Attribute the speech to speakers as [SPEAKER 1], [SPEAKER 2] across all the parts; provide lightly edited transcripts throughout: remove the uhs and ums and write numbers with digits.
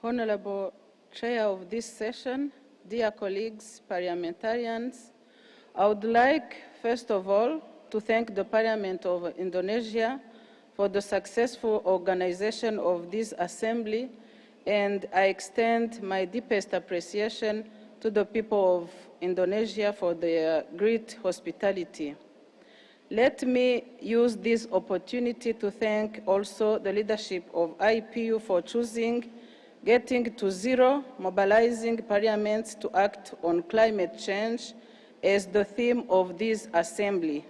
[SPEAKER 1] Honorable Chair of this session, dear colleagues, parliamentarians, I would like, first of all, to thank the Parliament of Indonesia for the successful organization of this assembly, and I extend my deepest appreciation to the people of Indonesia for their great hospitality. Let me use this opportunity to thank also the leadership of IPU for choosing getting to zero, mobilizing parliaments to act on climate change as the theme of this assembly.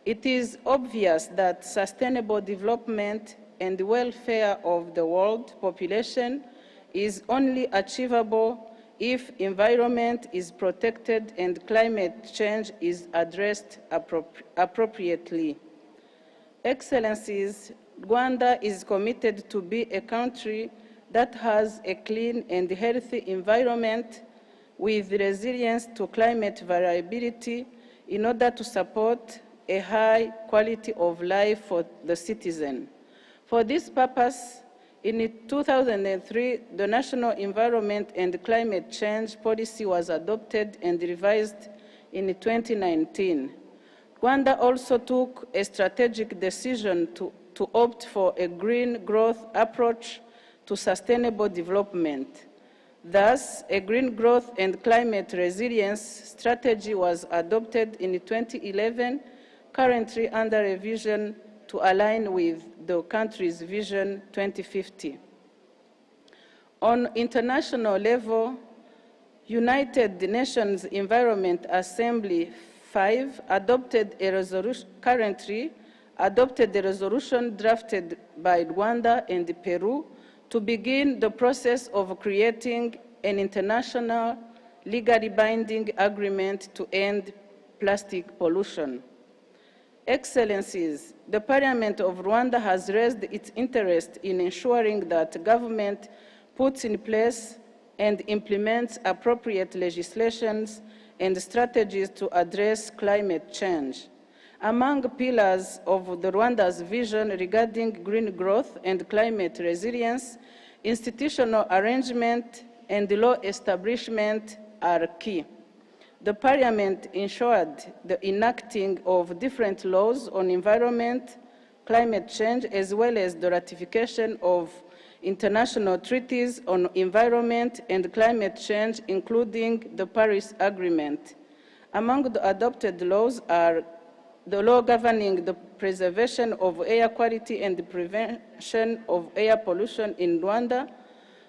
[SPEAKER 1] It is obvious that sustainable development and the welfare of the world population is only achievable if environment is protected and climate change is addressed appropriately. Excellencies, Rwanda is committed to be a country that has a clean and healthy environment with resilience to climate variability in order to support a high quality of life for the citizen. For this purpose, in 2003, the National Environment and Climate Change Policy was adopted and revised in 2019. Rwanda also took a strategic decision to opt for a green growth approach to sustainable development. Thus, a green growth and climate resilience strategy was adopted in 2011, currently under revision to align with the country's Vision 2050. On international level, United Nations Environment Assembly 5 currently adopted a resolution drafted by Rwanda and Peru to begin the process of creating an international legally binding agreement to end plastic pollution. Excellencies, the Parliament of Rwanda has raised its interest in ensuring that government puts in place and implements appropriate legislations and strategies to address climate change. Among pillars of the Rwanda's vision regarding green growth and climate resilience, institutional arrangement and law establishment are key. The Parliament ensured the enacting of different laws on environment, climate change, as well as the ratification of international treaties on environment and climate change, including the Paris Agreement. Among the adopted laws are the law governing the preservation of air quality and the prevention of air pollution in Rwanda,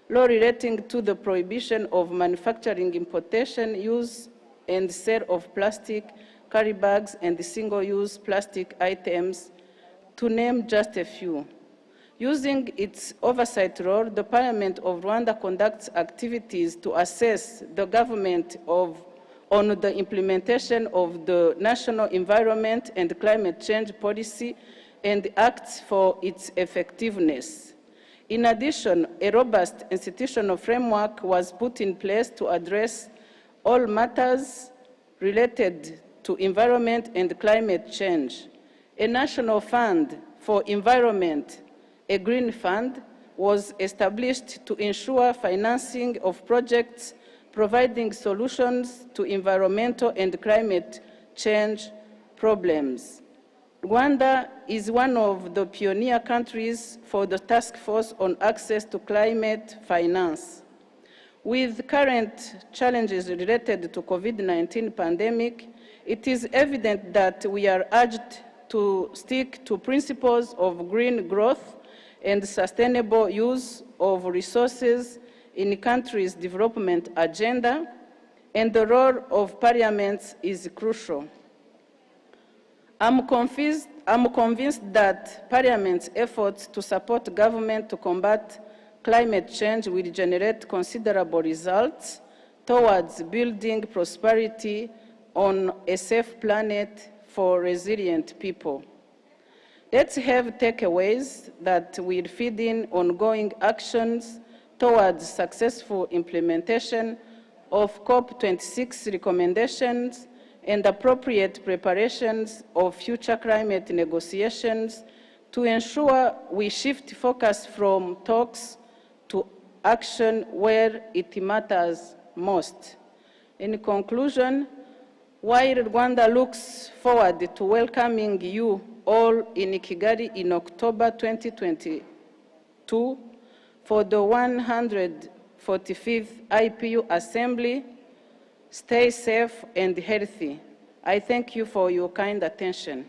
[SPEAKER 1] law relating to the prohibition of manufacturing, importation, use, and sale of plastic, carry bags, and single-use plastic items, to name just a few. Using its oversight role, the Parliament of Rwanda conducts activities to assess the government on the implementation of the National Environment and Climate Change Policy and acts for its effectiveness. In addition, a robust institutional framework was put in place to address all matters related to environment and climate change. A national fund for environment, a green fund, was established to ensure financing of projects providing solutions to environmental and climate change problems. Rwanda is one of the pioneer countries for the Task Force on Access to Climate Finance. With current challenges related to COVID-19 pandemic, it is evident that we are urged to stick to principles of green growth and sustainable use of resources in the country's development agenda, and the role of parliaments is crucial. I'm convinced that Parliament's efforts to support government to combat climate change will generate considerable results towards building prosperity on a safe planet for resilient people. Let's have takeaways that will feed in ongoing actions towards successful implementation of COP26 recommendations and appropriate preparations of future climate negotiations to ensure we shift focus from talks to action where it matters most. In conclusion, while Rwanda looks forward to welcoming you all in Kigali in October 2022 for the 145th IPU Assembly, stay safe and healthy. I thank you for your kind attention.